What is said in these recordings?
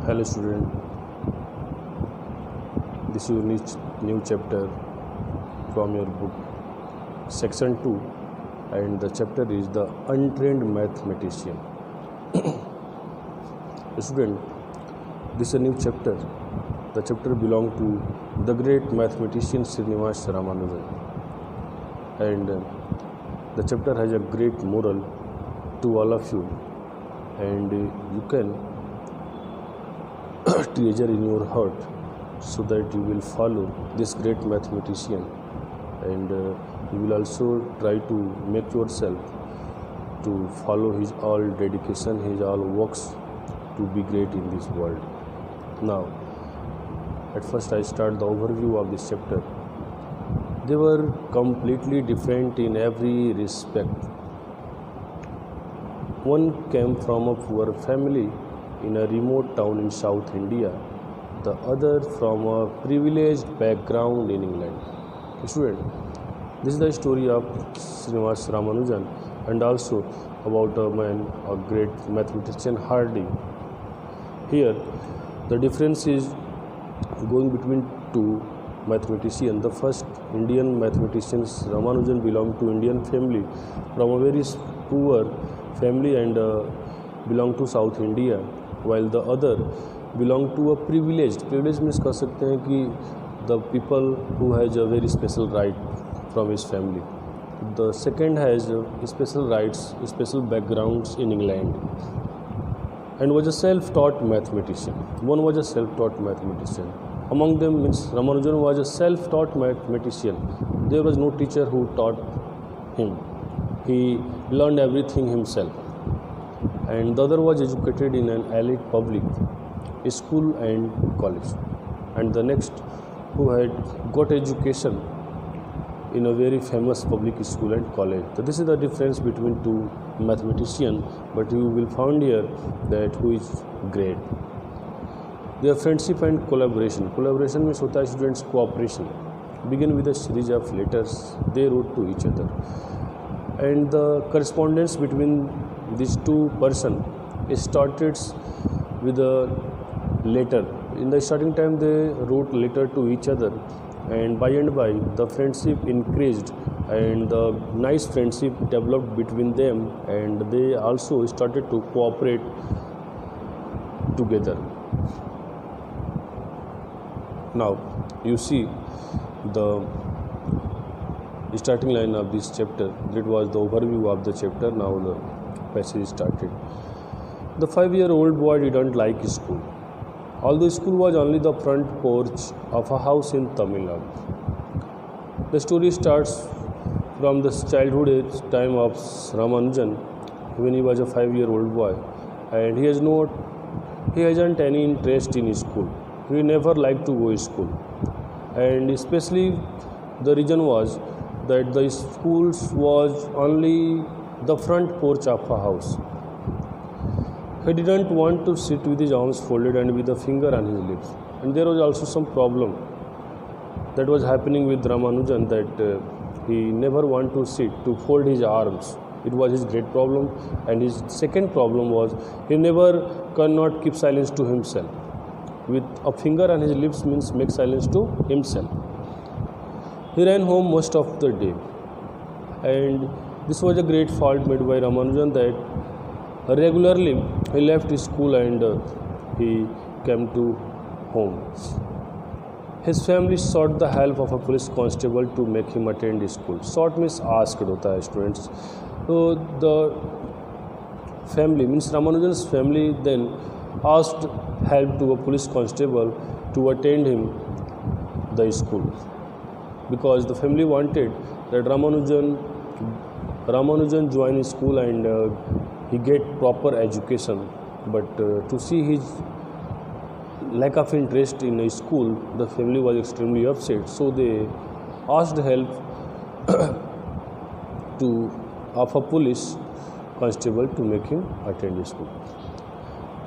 Hello student, this is your new chapter from your book section 2 and the chapter is the untrained mathematician. Student, this is a new chapter. The chapter belongs to the great mathematician Srinivas Ramanujan and the chapter has a great moral to all of you and you can treasure in your heart so that you will follow this great mathematician and you will also try to make yourself to follow his all dedication, his all works to be great in this world. Now, at first I start the overview of this chapter. They were completely different in every respect. One came from a poor family in a remote town in South India, the other from a privileged background in England. Student, this is the story of Srinivas Ramanujan and also about a man, a great mathematician Hardy. Here, the difference is going between two mathematicians. The first Indian mathematician Ramanujan belonged to Indian family from a very poor family and belonged to South India, while the other belonged to a privileged means कह सकते हैं कि the people who has a very special right from his family. The second has special rights, special backgrounds in England and was a self-taught mathematician. One was a self-taught mathematician. Among them means Ramanujan was a self-taught mathematician. There was no teacher who taught him. He learned everything himself. And the other was educated in an elite public school and college. And the next who had got education in a very famous public school and college. So this is the difference between two mathematicians, but you will find here that who is great. Their friendship and collaboration. Collaboration means hota hai students cooperation. Begin with a series of letters they wrote to each other. And the correspondence between these two persons started with a letter. In the starting time they wrote letter to each other and by the friendship increased and the nice friendship developed between them and they also started to cooperate together. Now you see the starting line of this chapter. That was the overview of the chapter. Now the passage started. The 5-year-old boy didn't like school, although school was only the front porch of a house in Tamil Nadu. The story starts from the childhood time of Ramanujan when he was a 5-year-old boy and he hasn't any interest in school. He never liked to go to school and especially the reason was that the schools was only the front porch of a house. He didn't want to sit with his arms folded and with a finger on his lips. And there was also some problem that was happening with Ramanujan that he never wanted to sit, to fold his arms. It was his great problem. And his second problem was he never cannot keep silence to himself. With a finger on his lips means make silence to himself. He ran home most of the day. And this was a great fault made by Ramanujan that regularly he left school and he came to home. His family sought the help of a police constable to make him attend school. Sought means asked hota hai students. So the family means Ramanujan's family then asked help to a police constable to attend him the school because the family wanted that Ramanujan join school and he get proper education, but to see his lack of interest in a school, the family was extremely upset. So they asked help of a police constable to make him attend school.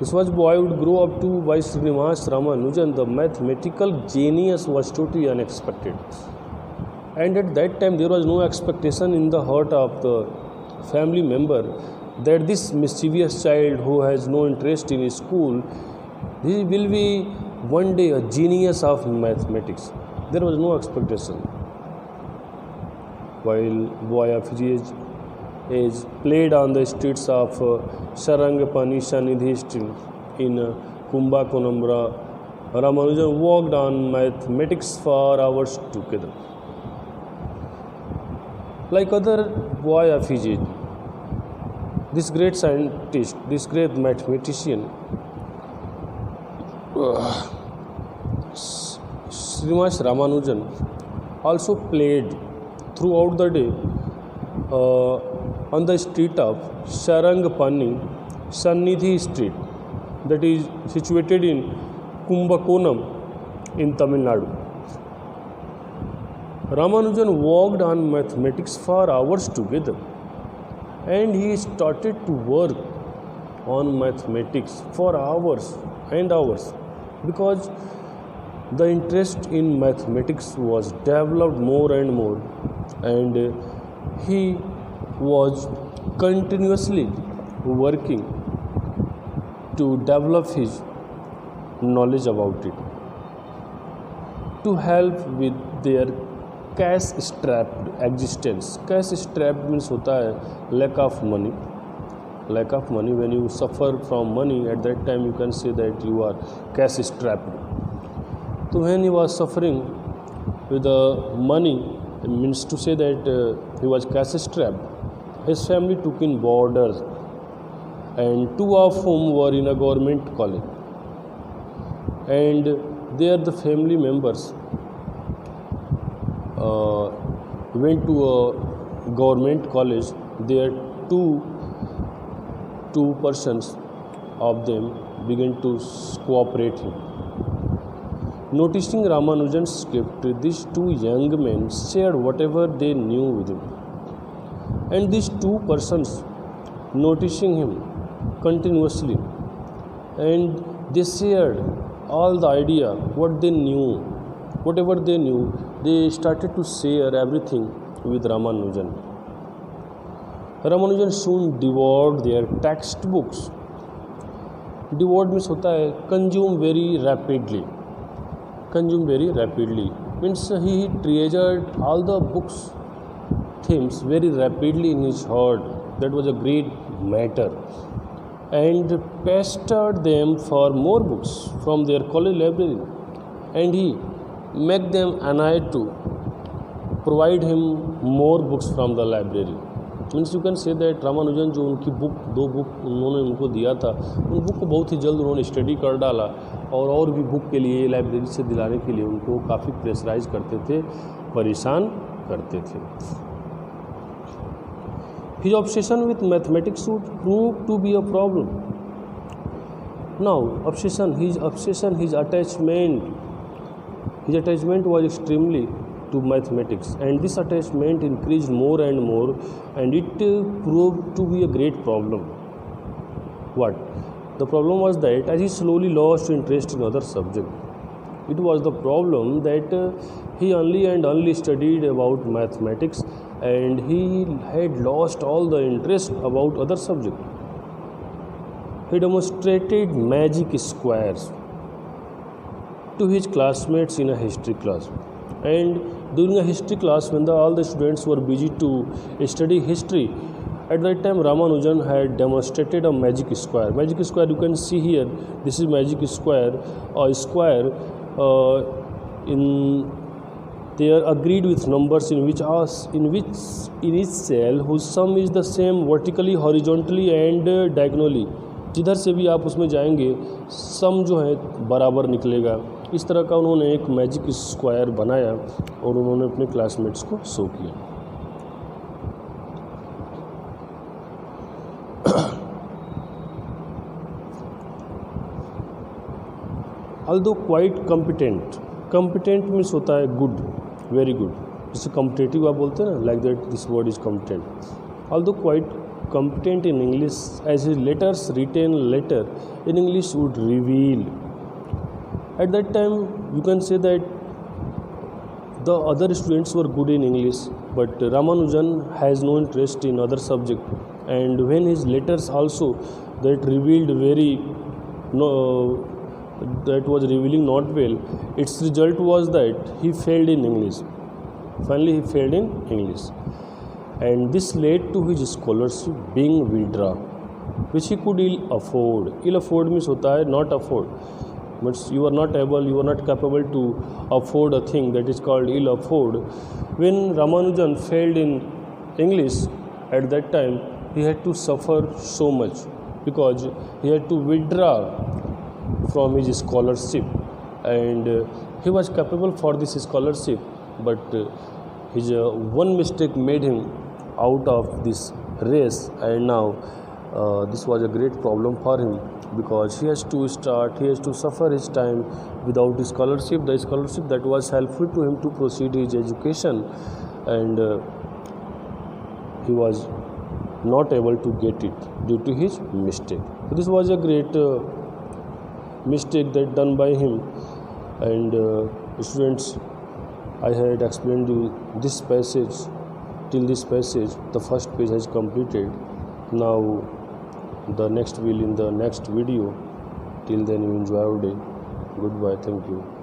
This was boy would grow up to by Srinivas Ramanujan. The mathematical genius was totally unexpected. And at that time there was no expectation in the heart of the family member that this mischievous child who has no interest in school He will be one day a genius of mathematics. There was no expectation. While boy of his age played on the streets of Sarangapani Sanidhi Street in Kumbakonam, Ramanujan worked on mathematics for hours together. Like other boy of his age, this great scientist, this great mathematician, Srimas Ramanujan also played throughout the day on the street of Sarangapani Sannidhi Street, that is situated in Kumbakonam in Tamil Nadu. Ramanujan worked on mathematics for hours together, and he started to work on mathematics for hours and hours because the interest in mathematics was developed more and more, and he was continuously working to develop his knowledge about it, to help with their cash strapped existence. Cash strapped means होता है lack of money. Lack of money, when you suffer from money, at that time you can say that you are cash strapped. So when he was suffering with the money, it means to say that he was cash strapped. His family took in boarders, and two of whom were in a government college. And there the family members went to a government college. There two persons of them began to cooperate him. Noticing Ramanujan's script, these two young men shared whatever they knew with him. And these two persons, noticing him continuously, and they shared all the idea, what they knew, whatever they knew, they started to share everything with Ramanujan. Ramanujan soon devoured their textbooks. Devoured means होता है consume very rapidly. Consume very rapidly means he treasured all the books themes very rapidly in his heart. That was a great matter, and pestered them for more books from their college library, and he made them annoyed to provide him more books from the library. Means you can say that Ramanujan जो उनकी book दो book उन्होंने उनको दिया था, उन book को बहुत ही जल्द उन्होंने स्टडी कर डाला, और भी बुक के लिए लाइब्रेरी से दिलाने के लिए उनको काफ़ी प्रेशराइज करते थे, परेशान करते थे. His obsession with mathematics would prove to be a problem. Now, his attachment was extremely to mathematics, and this attachment increased more and more, and it proved to be a great problem. What? The problem was that as he slowly lost interest in other subjects, it was the problem that he only studied about mathematics, and he had lost all the interest about other subjects. He demonstrated magic squares to his classmates in a history class, and during a history class, when all the students were busy to study history, at that time Ramanujan had demonstrated a magic square. Magic square, you can see here, this is magic square. A square in they are agreed with numbers in each cell whose sum is the same vertically, horizontally and diagonally. जिधर से भी आप उसमें जाएंगे सम जो है बराबर निकलेगा. इस तरह का उन्होंने एक मैजिक स्क्वायर बनाया और उन्होंने अपने क्लासमेट्स को शो किया. Although quite competent मीन्स होता है गुड, वेरी गुड. जिसे कॉम्पिटेटिव आप बोलते हैं ना, like that this word is competent. Although quite competent in English, as his letters written later in English would reveal. At that time, you can say that the other students were good in English, but Ramanujan has no interest in other subject, and when his letters also that revealed very that was revealing not well, its result was that he failed in English. Finally, he failed in English, and this led to his scholarship being withdrawn, which he could ill afford. Ill afford means hota hai not afford, means you are not able, you are not capable to afford a thing, that is called ill afford. When Ramanujan failed in English, at that time he had to suffer so much because he had to withdraw from his scholarship, and he was capable for this scholarship, but his one mistake made him out of this race, and now this was a great problem for him because he has to suffer his time without the scholarship that was helpful to him to proceed his education, and he was not able to get it due to his mistake. So this was a great mistake that done by him, and students, I had explained you this passage. Till this passage, the first page has completed. Now the next will in the next video. Till then, you enjoy your day. Goodbye. Thank you.